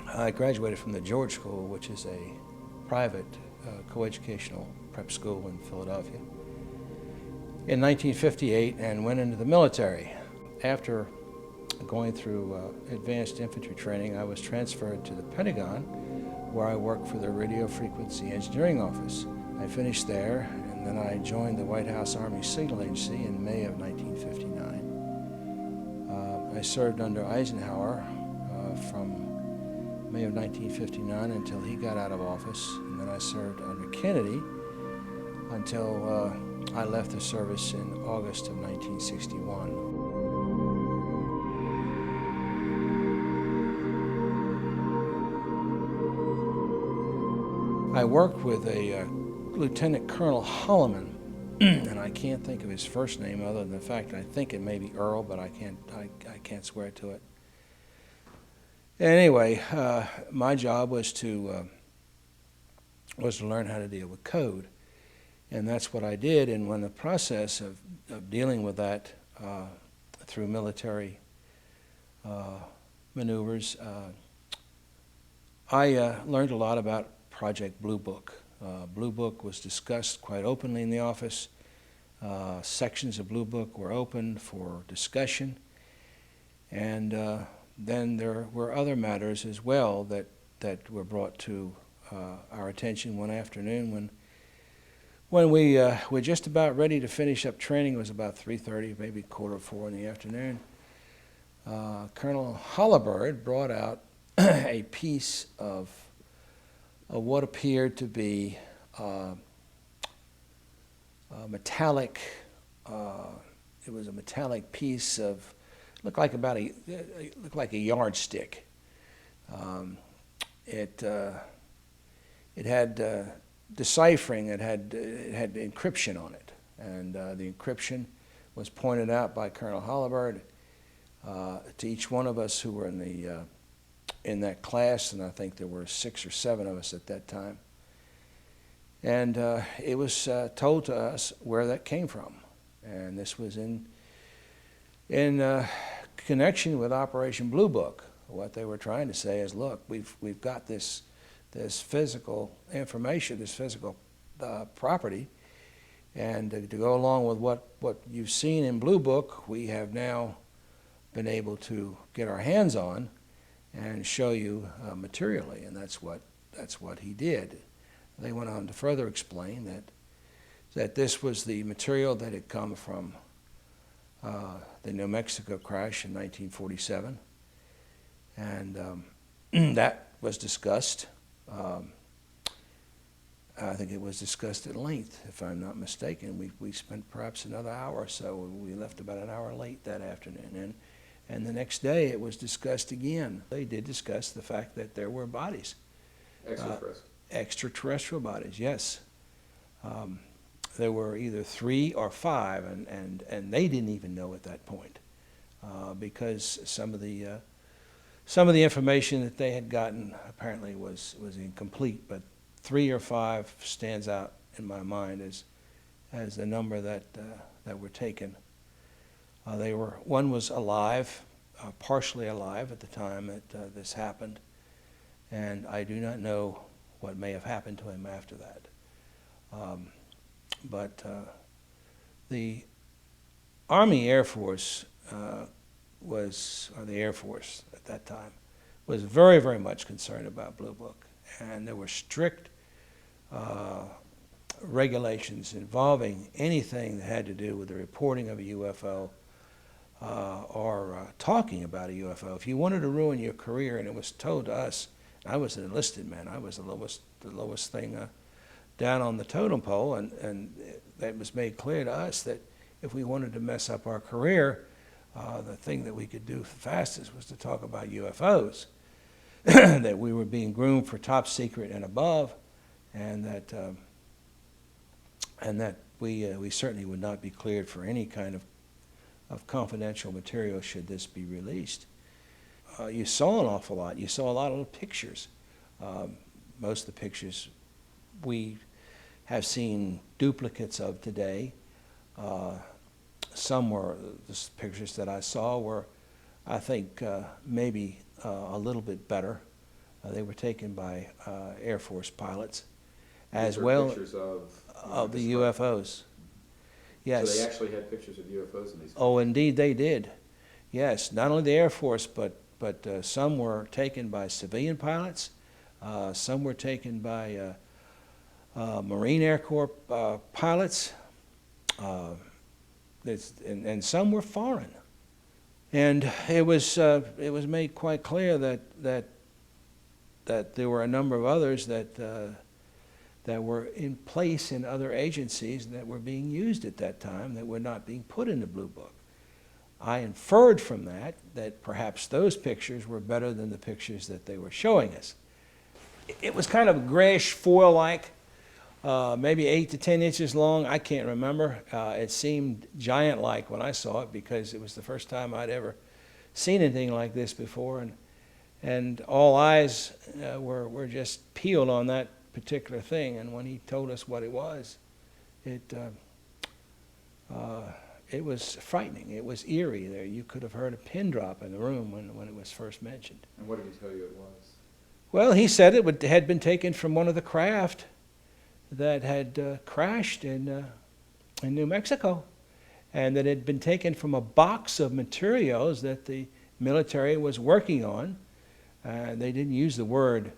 I graduated from the George School, which is a private coeducational prep school in Philadelphia, in 1958 and went into the military. After going through advanced infantry training, I was transferred to the Pentagon, where I worked for the Radio Frequency Engineering Office. I finished there, and then I joined the White House Army Signal Agency in May of 1959. I served under Eisenhower from May of 1959 until he got out of office, and then I served under Kennedy until I left the service in August of 1961. I worked with a Lieutenant Colonel Holloman, and I can't think of his first name other than the fact I think it may be Earl, but I can't swear to it. Anyway, my job was to learn how to deal with code, and that's what I did. And when the process of dealing with that through military maneuvers, I learned a lot about Project Blue Book. Blue Book was discussed quite openly in the office. Sections of Blue Book were open for discussion, and then there were other matters as well that were brought to our attention one afternoon when we were just about ready to finish up training. It was about 3:30, maybe 3:45 in the afternoon. Colonel Hollibird brought out a piece of what appeared to be metallic. It was a metallic piece of looked like a yardstick. It had deciphering. It had encryption on it, and the encryption was pointed out by Colonel Hollibird to each one of us who were in that class, and I think there were 6 or 7 of us at that time. And it was told to us where that came from, and this was in connection with Operation Blue Book. What they were trying to say is, look, we've got this physical information, this physical property, and to go along with what you've seen in Blue Book, we have now been able to get our hands on and show you materially, and that's what he did. They went on to further explain that this was the material that had come from the New Mexico crash in 1947, and that was discussed. I think it was discussed at length, if I'm not mistaken. We spent perhaps another hour or so. We left about an hour late that afternoon, and the next day it was discussed again. They did discuss the fact that there were bodies. Extraterrestrial bodies, yes. There were either 3 or 5, and they didn't even know at that point because some of the information that they had gotten apparently was incomplete. But 3 or 5 stands out in my mind as the number that were taken. One was alive, partially alive at the time that this happened, and I do not know what may have happened to him after that. But the Army Air Force or the Air Force at that time, was very, very much concerned about Blue Book, and there were strict regulations involving anything that had to do with the reporting of a UFO or talking about a UFO. If you wanted to ruin your career, and it was told to us, I was an enlisted man, I was the lowest thing down on the totem pole, and it was made clear to us that if we wanted to mess up our career, the thing that we could do fastest was to talk about UFOs, that we were being groomed for top secret and above, and that we certainly would not be cleared for any kind of confidential material should this be released. You saw an awful lot. You saw a lot of the pictures. Most of the pictures we have seen duplicates of today. Some were, the pictures that I saw were, I think, maybe a little bit better They were taken by Air Force pilots, These as are well pictures of the UFOs. Yes. So they actually had pictures of UFOs in these. Oh, indeed they did. Yes, not only the Air Force, but some were taken by civilian pilots. Some were taken by Marine Air Corps pilots, and some were foreign. And it was made quite clear that there were a number of others that were in place in other agencies that were being used at that time that were not being put in the Blue Book. I inferred from that perhaps those pictures were better than the pictures that they were showing us. It was kind of grayish foil-like, maybe 8 to 10 inches long. I can't remember. It seemed giant-like when I saw it because it was the first time I'd ever seen anything like this before, and all eyes were just peeled on that particular thing. And when he told us what it was was frightening. It was eerie. There, you could have heard a pin drop in the room when it was first mentioned. And what did he tell you it was? Well, he said it had been taken from one of the craft that had crashed in New Mexico, and that it had been taken from a box of materials that the military was working on. They didn't use the word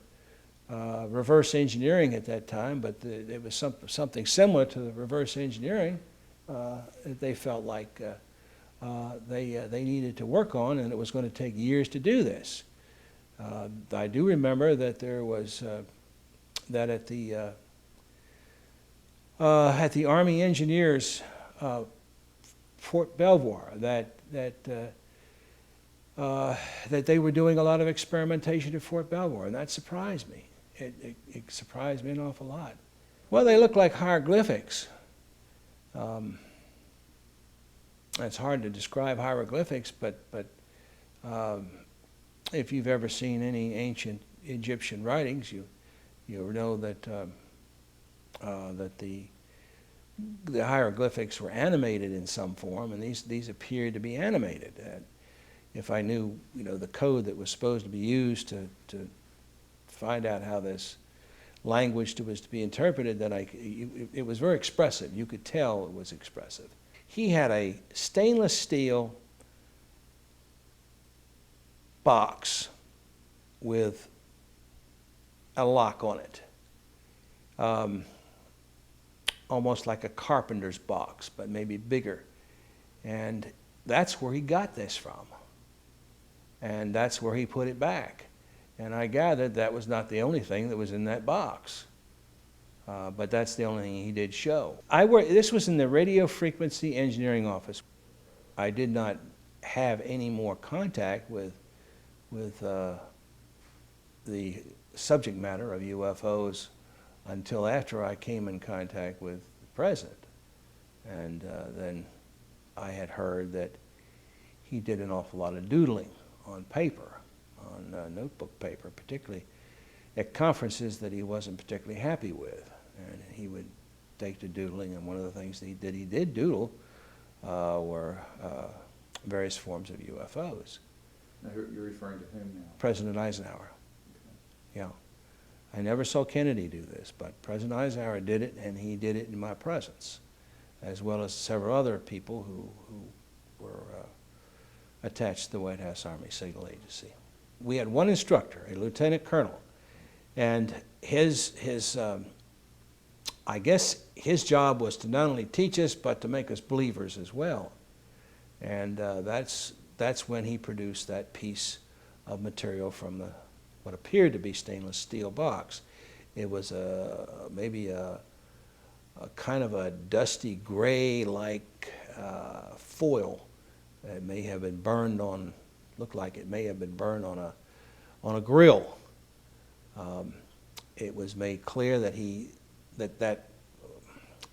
reverse engineering at that time, but it was something similar to the reverse engineering that they felt like they needed to work on, and it was going to take years to do this. I do remember that there was that at the Army Engineers Fort Belvoir that they were doing a lot of experimentation at Fort Belvoir, and that surprised me. It surprised me an awful lot. Well, they look like hieroglyphics. It's hard to describe hieroglyphics, but if you've ever seen any ancient Egyptian writings, you know that the hieroglyphics were animated in some form, and these appeared to be animated. If I knew the code that was supposed to be used to find out how this language was to be interpreted, that it was very expressive. You could tell it was expressive. He had a stainless steel box with a lock on it, almost like a carpenter's box, but maybe bigger. And that's where he got this from. And that's where he put it back. And I gathered that was not the only thing that was in that box. But that's the only thing he did show. This was in the radio frequency engineering office. I did not have any more contact with the subject matter of UFOs until after I came in contact with the president. And then I had heard that he did an awful lot of doodling on paper, on notebook paper, particularly at conferences that he wasn't particularly happy with. And he would take to doodling, and one of the things that he did doodle were various forms of UFOs. Now you're referring to whom now? President Eisenhower. Okay. Yeah. I never saw Kennedy do this, but President Eisenhower did it, and he did it in my presence, as well as several other people who were attached to the White House Army Signal Agency. We had one instructor, a lieutenant colonel, and I guess his job was to not only teach us, but to make us believers as well. And that's when he produced that piece of material from what appeared to be stainless steel box. It was maybe a kind of a dusty gray-like foil that may have been burned on, looked like it may have been burned on a grill. It was made clear that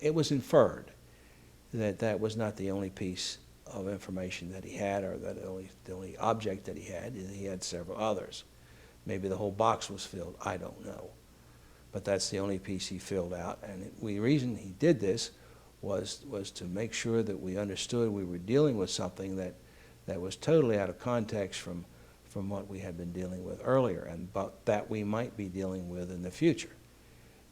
it was inferred that was not the only piece of information that he had, or that the only object that he had. He had several others. Maybe the whole box was filled, I don't know. But that's the only piece he filled out. And the reason he did this was to make sure that we understood we were dealing with something that was totally out of context from from what we had been dealing with earlier, and but that we might be dealing with in the future.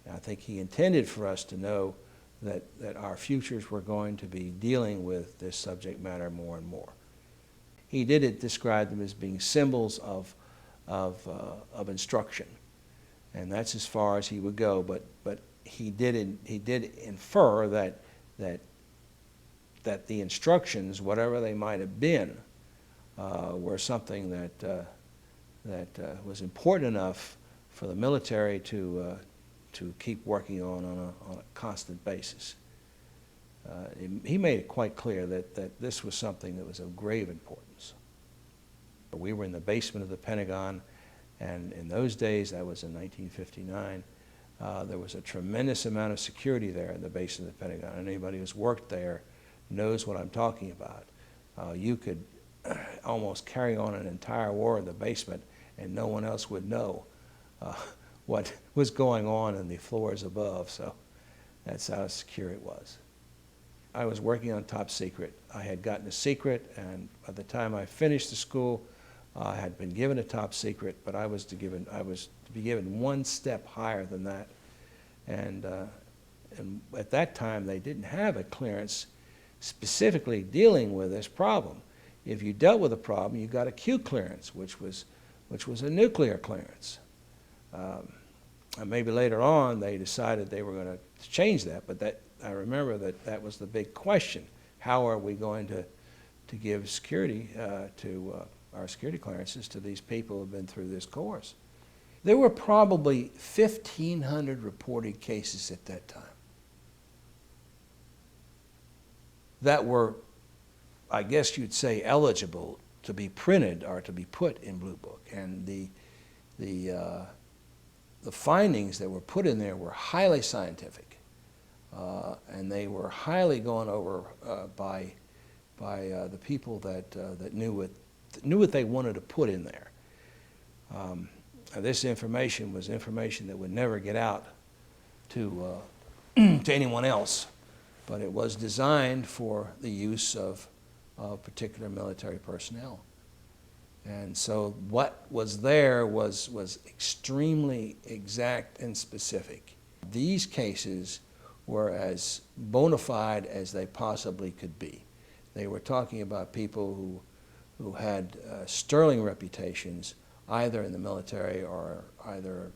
And I think he intended for us to know that our futures were going to be dealing with this subject matter more and more. He did describe them as being symbols of instruction, and that's as far as he would go. But he did infer that the instructions, whatever they might have been, were something that was important enough for the military to keep working on a constant basis. He made it quite clear that this was something that was of grave importance. We were in the basement of the Pentagon, and in those days, that was in 1959, there was a tremendous amount of security there in the basement of the Pentagon. And anybody who's worked there knows what I'm talking about. You could almost carry on an entire war in the basement, and no one else would know what was going on in the floors above. So that's how secure it was. I was working on top secret. I had gotten a secret, and by the time I finished the school, I had been given a top secret, but I was to be given one step higher than that. And at that time, they didn't have a clearance specifically dealing with this problem. If you dealt with a problem, you got a Q clearance, which was a nuclear clearance. And maybe later on, they decided they were going to change that, but I remember that was the big question. How are we going to give security to our security clearances to these people who have been through this course? There were probably 1,500 reported cases at that time that were, I guess you'd say, eligible to be printed or to be put in Blue Book. And the findings that were put in there were highly scientific, and they were highly gone over by the people that knew what they wanted to put in there. This information was information that would never get out to anyone else, but it was designed for the use of particular military personnel. And so what was there was extremely exact and specific. These cases were as bona fide as they possibly could be. They were talking about people who had sterling reputations, either in the military or either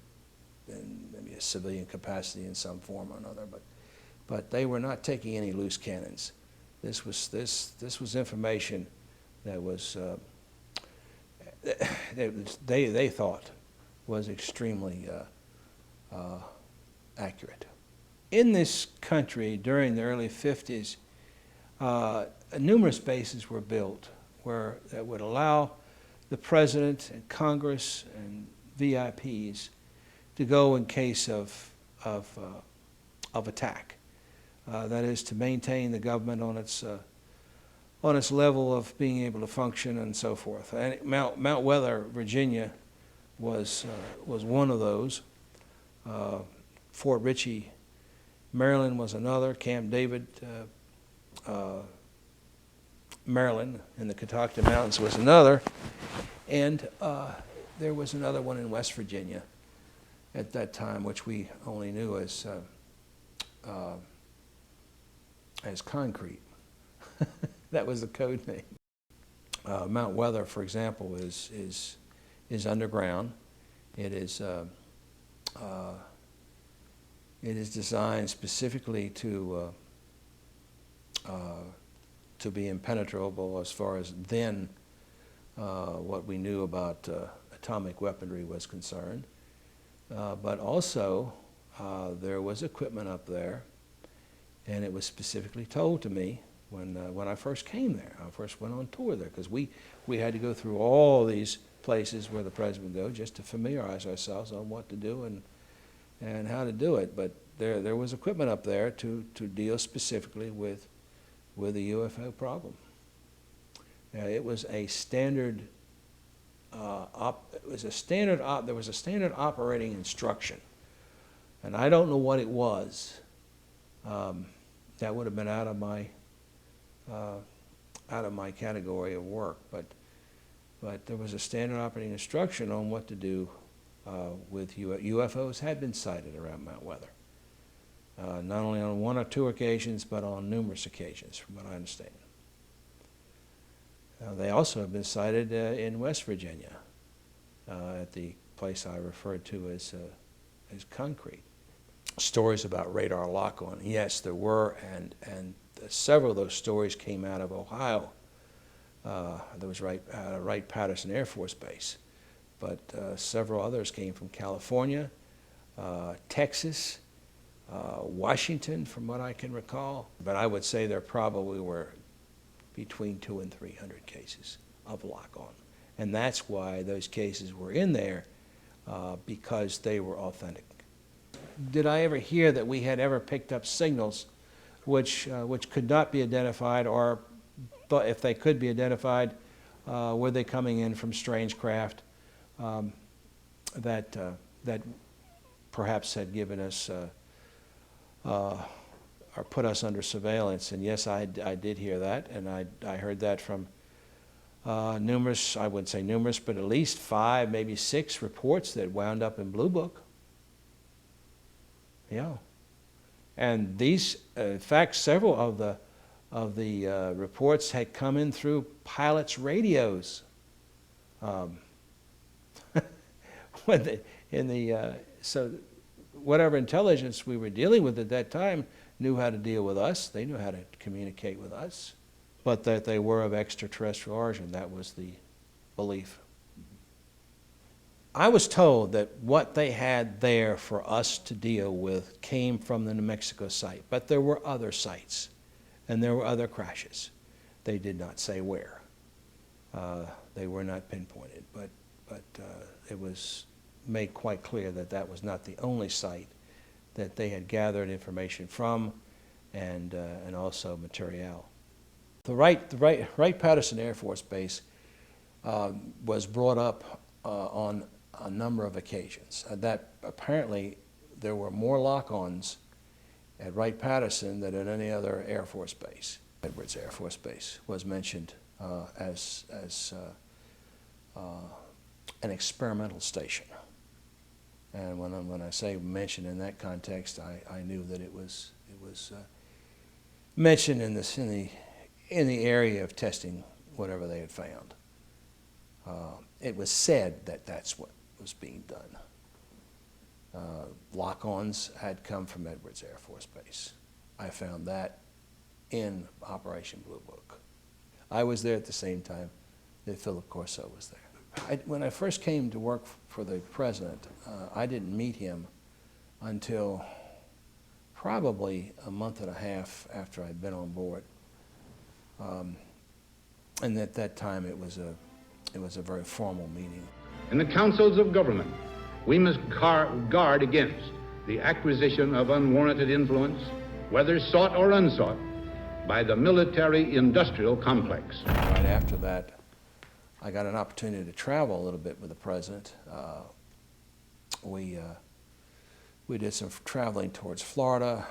in maybe a civilian capacity in some form or another. But they were not taking any loose cannons. This was information that was they thought was extremely accurate. In this country during the early 50s, numerous bases were built that would allow the President and Congress and VIPs to go in case of attack. That is, to maintain the government on its level of being able to function and so forth. And Mount Weather, Virginia, was one of those. Fort Ritchie, Maryland, was another. Camp David, Maryland, in the Catoctin Mountains, was another. And there was another one in West Virginia at that time, which we only knew as concrete. That was the code name. Mount Weather, for example, is underground. It is designed specifically to be impenetrable as far as then what we knew about atomic weaponry was concerned. But also there was equipment up there, and it was specifically told to me when I first came there. I first went on tour there, because we had to go through all these places where the President would go just to familiarize ourselves on what to do and how to do it. But there was equipment up there to deal specifically with the UFO problem. It was a standard there was a standard operating instruction, and I don't know what it was. That would have been out of my category of work, but but there was a standard operating instruction on what to do with UFOs had been sighted around Mount Weather. Not only on one or two occasions, but on numerous occasions, from what I understand. They also have been sighted in West Virginia, at the place I referred to as Concrete. Stories about radar lock-on. Yes, there were, and several of those stories came out of Ohio. There was Wright-Patterson Air Force Base, but several others came from California, Texas, Washington, from what I can recall. But I would say there probably were between 200 and 300 cases of lock-on. And that's why those cases were in there, because they were authentic. Did I ever hear that we had ever picked up signals which could not be identified, or if they could be identified, were they coming in from strange craft that perhaps had given us or put us under surveillance? And yes, I did hear that, and I heard that from numerous, I wouldn't say numerous, but at least 5, maybe 6 reports that wound up in Blue Book. Yeah. And these, in fact, several of the reports had come in through pilots' radios. So whatever intelligence we were dealing with at that time knew how to deal with us. They knew how to communicate with us. But that they were of extraterrestrial origin, that was the belief. I was told that what they had there for us to deal with came from the New Mexico site, but there were other sites, and there were other crashes. They did not say where. They were not pinpointed, but it was made quite clear that that was not the only site that they had gathered information from, and also material. The Wright-Patterson Air Force Base was brought up on a number of occasions. That apparently there were more lock-ons at Wright-Patterson than at any other Air Force base. Edwards Air Force Base was mentioned as an experimental station. And when I say mentioned in that context, I knew that it was mentioned in the area of testing whatever they had found. It was said that that's what was being done. Lock-ons had come from Edwards Air Force Base. I found that in Operation Blue Book. I was there at the same time that Philip Corso was there. When I first came to work for the president, I didn't meet him until probably a month and a half after I'd been on board. And at that time, it was a very formal meeting. In the councils of government, we must guard against the acquisition of unwarranted influence, whether sought or unsought, by the military-industrial complex. Right after that, I got an opportunity to travel a little bit with the president. We did some traveling towards Florida.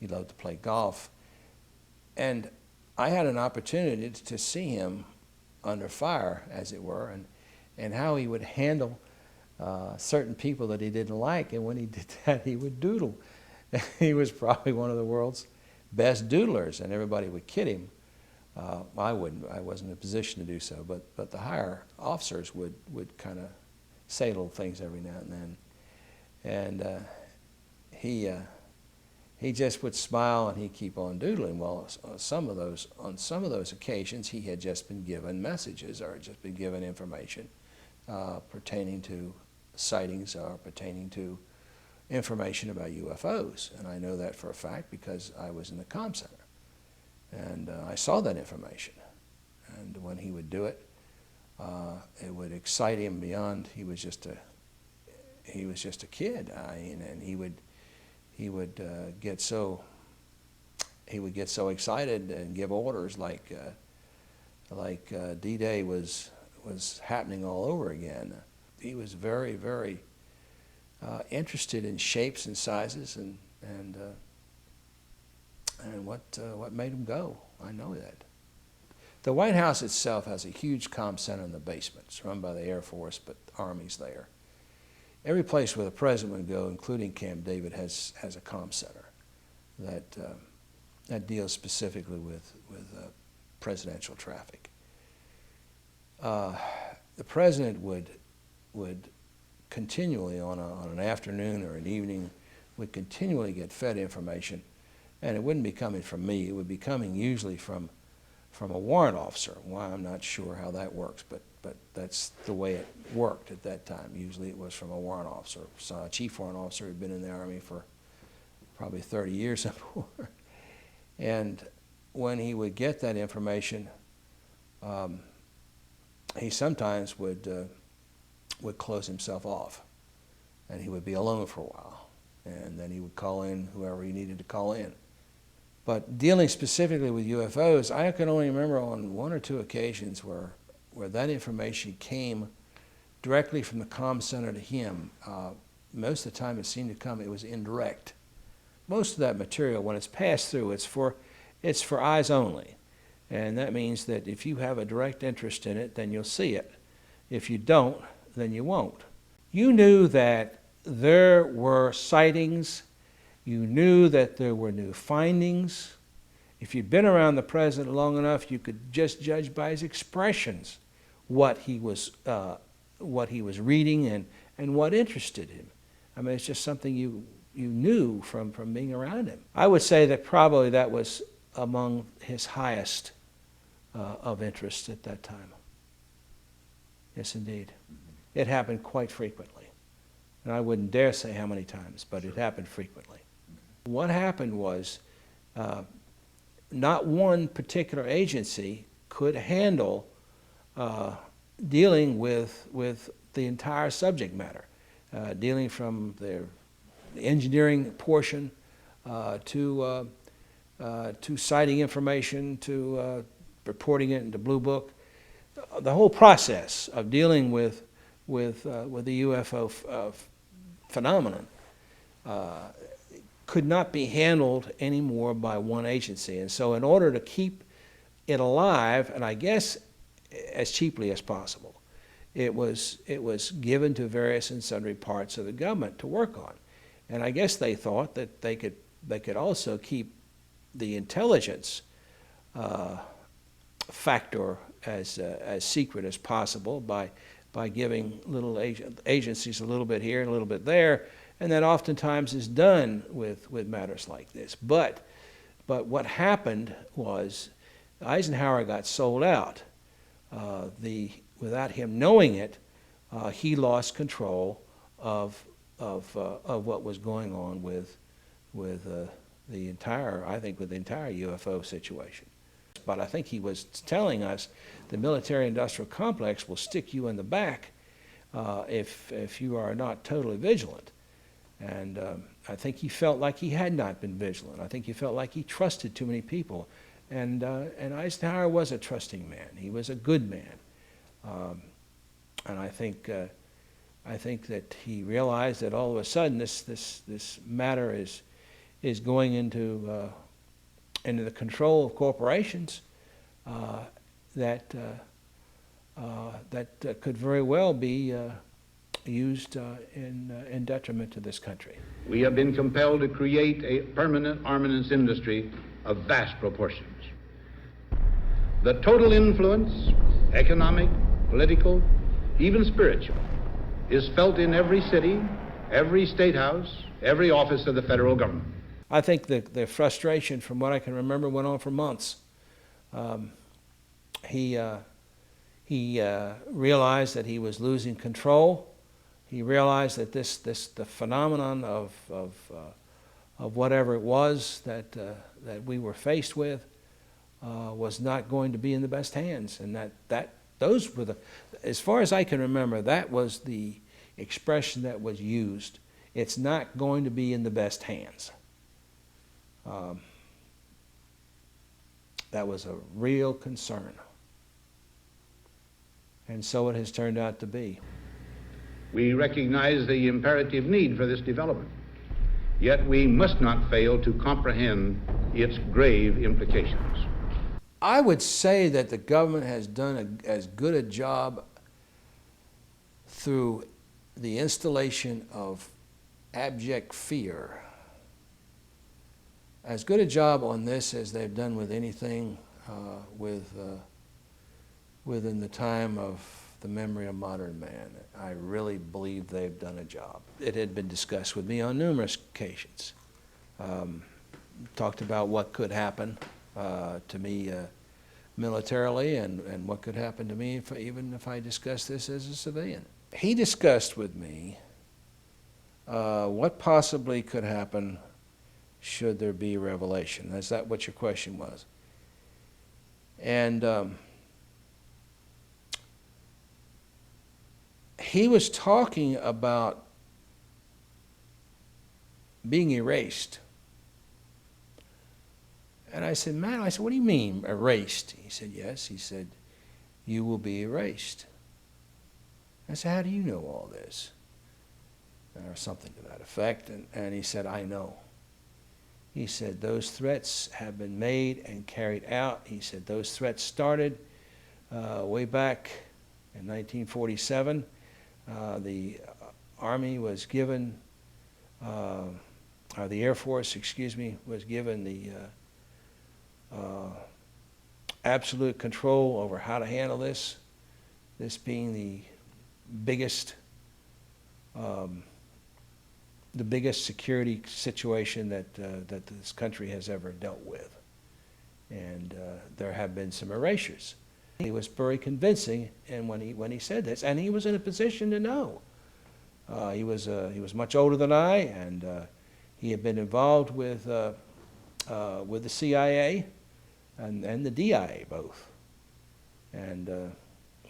He loved to play golf. And I had an opportunity to see him under fire, as it were, and how he would handle certain people that he didn't like. And when he did that, he would doodle. He was probably one of the world's best doodlers, and everybody would kid him. I wouldn't. I wasn't in a position to do so, but the higher officers would kind of say little things every now and then. And he just would smile and he'd keep on doodling. Well, on some of those occasions, he had just been given messages or just been given information pertaining to sightings or pertaining to information about UFOs. And I know that for a fact because I was in the comm center. And I saw that information. And when he would do it, it would excite him beyond. He was just a kid. And he would get so excited and give orders like D-Day was happening all over again. He was very, very interested in shapes and sizes and what made him go. I know that. The White House itself has a huge comm center in the basement. It's run by the Air Force, but the Army's there. Every place where the president would go, including Camp David, has a comm center that deals specifically with presidential traffic. The president would continually, on an afternoon or an evening, would continually get fed information, and it wouldn't be coming from me. It would be coming usually from a warrant officer. Why, I'm not sure how that works, but that's the way it worked at that time. Usually it was from a warrant officer, so a chief warrant officer who'd been in the Army for probably 30 years or more. And when he would get that information, he sometimes would close himself off, and he would be alone for a while, and then he would call in whoever he needed to call in. But dealing specifically with UFOs, I can only remember on one or two occasions where that information came directly from the comm center to him. Most of the time it seemed to come, it was indirect. Most of that material, when it's passed through, it's for eyes only. And that means that if you have a direct interest in it, then you'll see it. If you don't, then you won't. You knew that there were sightings. You knew that there were new findings. If you'd been around the president long enough, you could just judge by his expressions what he was reading and what interested him. I mean, it's just something you knew from being around him. I would say that probably that was among his highest of interest at that time. Yes, indeed. It happened quite frequently. And I wouldn't dare say how many times, but it happened frequently. What happened was not one particular agency could handle dealing with the entire subject matter, dealing from the engineering portion to citing information to reporting it into Blue Book. The whole process of dealing with the UFO phenomenon could not be handled anymore by one agency. And so in order to keep it alive, and I guess as cheaply as possible, it was given to various and sundry parts of the government to work on. And I guess they thought that they could also keep the intelligence factor as secret as possible by giving little agencies a little bit here and a little bit there, and that oftentimes is done with matters like this. But what happened was Eisenhower got sold out. Without him knowing it, he lost control of what was going on with the entire UFO situation. But I think he was telling us the military-industrial complex will stick you in the back if you are not totally vigilant. And I think he felt like he had not been vigilant. I think he felt like he trusted too many people. And Eisenhower was a trusting man. He was a good man. And I think that he realized that all of a sudden this matter is going into the control of corporations that could very well be used in detriment to this country. We have been compelled to create a permanent armaments industry of vast proportions. The total influence, economic, political, even spiritual, is felt in every city, every state house, every office of the federal government. I think the frustration, from what I can remember, went on for months. He realized that he was losing control. He realized that the phenomenon of whatever it was that we were faced with was not going to be in the best hands, and those were as far as I can remember, that was the expression that was used. It's not going to be in the best hands. That was a real concern. And so it has turned out to be. We recognize the imperative need for this development, yet we must not fail to comprehend its grave implications. I would say that the government has done as good a job through the installation of abject fear, as good a job on this as they've done with anything within the time of the memory of modern man. I really believe they've done a job. It had been discussed with me on numerous occasions. Talked about what could happen to me militarily and what could happen to me even if I discussed this as a civilian. He discussed with me what possibly could happen should there be revelation. Is that what your question was? And he was talking about being erased. And I said, man, I said, what do you mean erased? He said, yes. He said, you will be erased. I said, how do you know all this? Or something to that effect. And he said, I know. He said, those threats have been made and carried out. He said, those threats started way back in 1947. The Army was given, or the Air Force, excuse me, was given the absolute control over how to handle this being the biggest security situation that this country has ever dealt with. And there have been some erasures. He was very convincing, and when he said this, and he was in a position to know. He was much older than I, and he had been involved with the CIA and the DIA both. And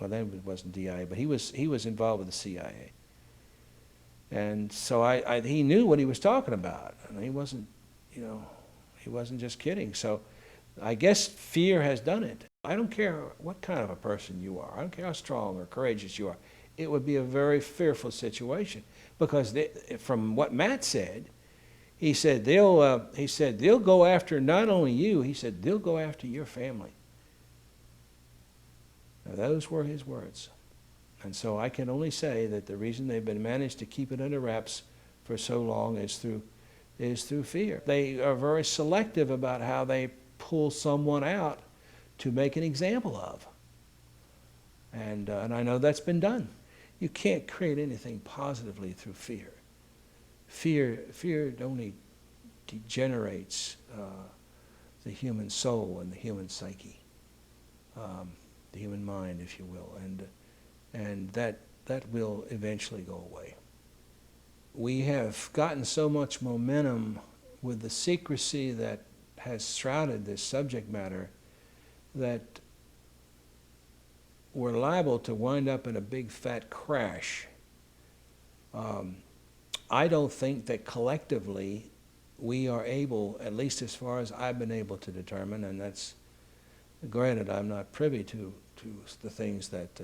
well, then it wasn't DIA, but he was involved with the CIA. And so he knew what he was talking about, and he wasn't just kidding. So I guess fear has done it. I don't care what kind of a person you are. I don't care how strong or courageous you are. It would be a very fearful situation because from what Matt said, he said they'll go after not only you. He said they'll go after your family. Now, those were his words. And so I can only say that the reason they've been managed to keep it under wraps for so long is through fear. They are very selective about how they pull someone out to make an example of. And I know that's been done. You can't create anything positively through fear. Fear only degenerates the human soul and the human psyche, the human mind, if you will. And that will eventually go away. We have gotten so much momentum with the secrecy that has shrouded this subject matter that we're liable to wind up in a big fat crash. I don't think that collectively we are able, at least as far as I've been able to determine, and that's granted I'm not privy to the things that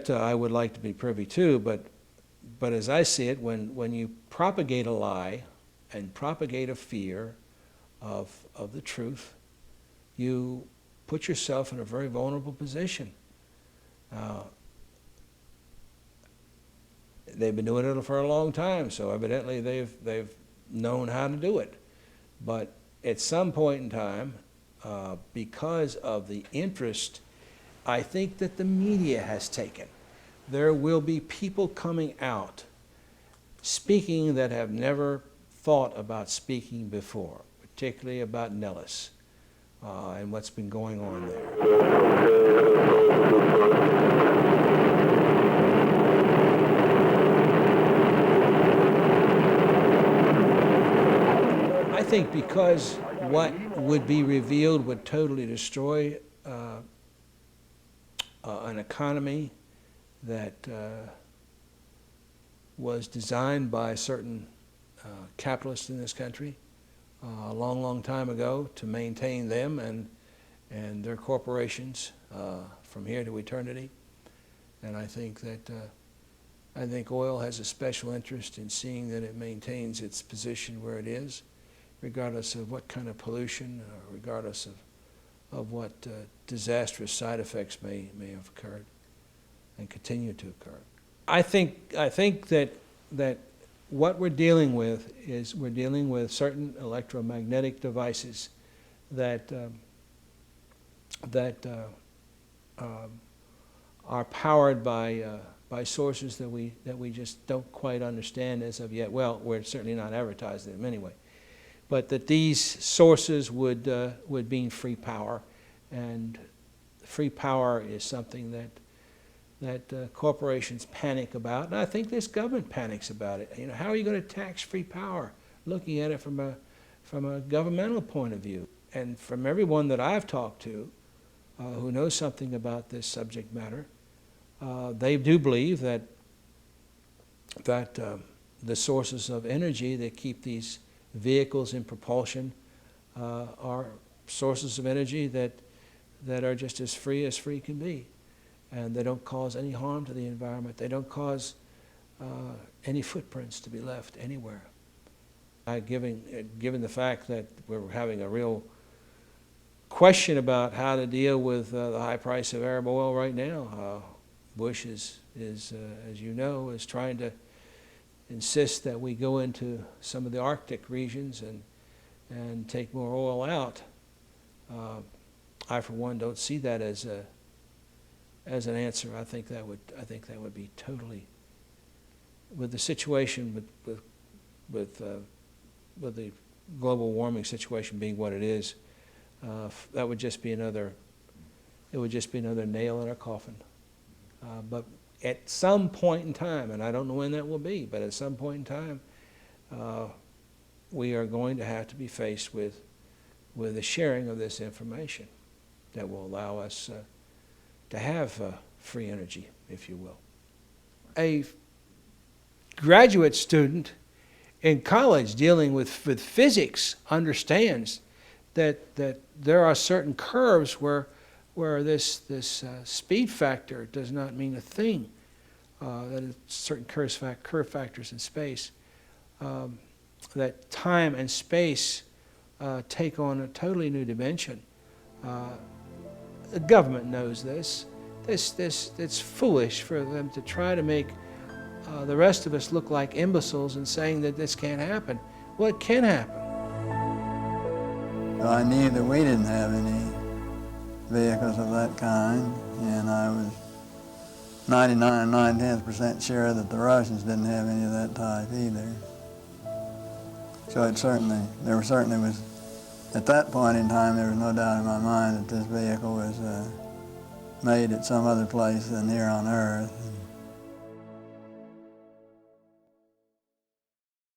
I would like to be privy to, but as I see it, when you propagate a lie and propagate a fear of the truth, you put yourself in a very vulnerable position. They've been doing it for a long time, so evidently they've known how to do it. But at some point in time, because of the interest I think that the media has taken, there will be people coming out speaking that have never thought about speaking before, particularly about Nellis and what's been going on there. I think because what would be revealed would totally destroy an economy that was designed by certain capitalists in this country a long, long time ago to maintain them and their corporations from here to eternity. And I think that oil has a special interest in seeing that it maintains its position where it is, regardless of what kind of pollution, regardless what disastrous side effects may have occurred and continue to occur. I think that what we're dealing with is we're dealing with certain electromagnetic devices that are powered by sources that we just don't quite understand as of yet. Well, we're certainly not advertising them anyway. But that these sources would mean free power, and free power is something that corporations panic about, and I think this government panics about it. You know, how are you going to tax free power? Looking at it from a governmental point of view, and from everyone that I've talked to, who knows something about this subject matter, they do believe that the sources of energy that keep these vehicles in propulsion are sources of energy that are just as free can be, and they don't cause any harm to the environment. They don't cause any footprints to be left anywhere. Given the fact that we're having a real question about how to deal with the high price of Arab oil right now, Bush is as you know, is trying to insist that we go into some of the Arctic regions and take more oil out. I, for one, don't see that as an answer. I think that would be totally, with the situation with the global warming situation being what it is, that would just be another nail in our coffin. But at some point in time, and I don't know when that will be, but at some point in time, we are going to have to be faced with the sharing of this information that will allow us to have free energy, if you will. A graduate student in college dealing with physics understands that there are certain curves where this speed factor does not mean a thing. That certain curve factors in space, that time and space take on a totally new dimension. The government knows this. It's foolish for them to try to make the rest of us look like imbeciles in saying that this can't happen. Well, it can happen. So I knew that we didn't have any vehicles of that kind, and I was 99 9/10% sure that the Russians didn't have any of that type either. So there certainly was, at that point in time, there was no doubt in my mind that this vehicle was made at some other place than here on Earth.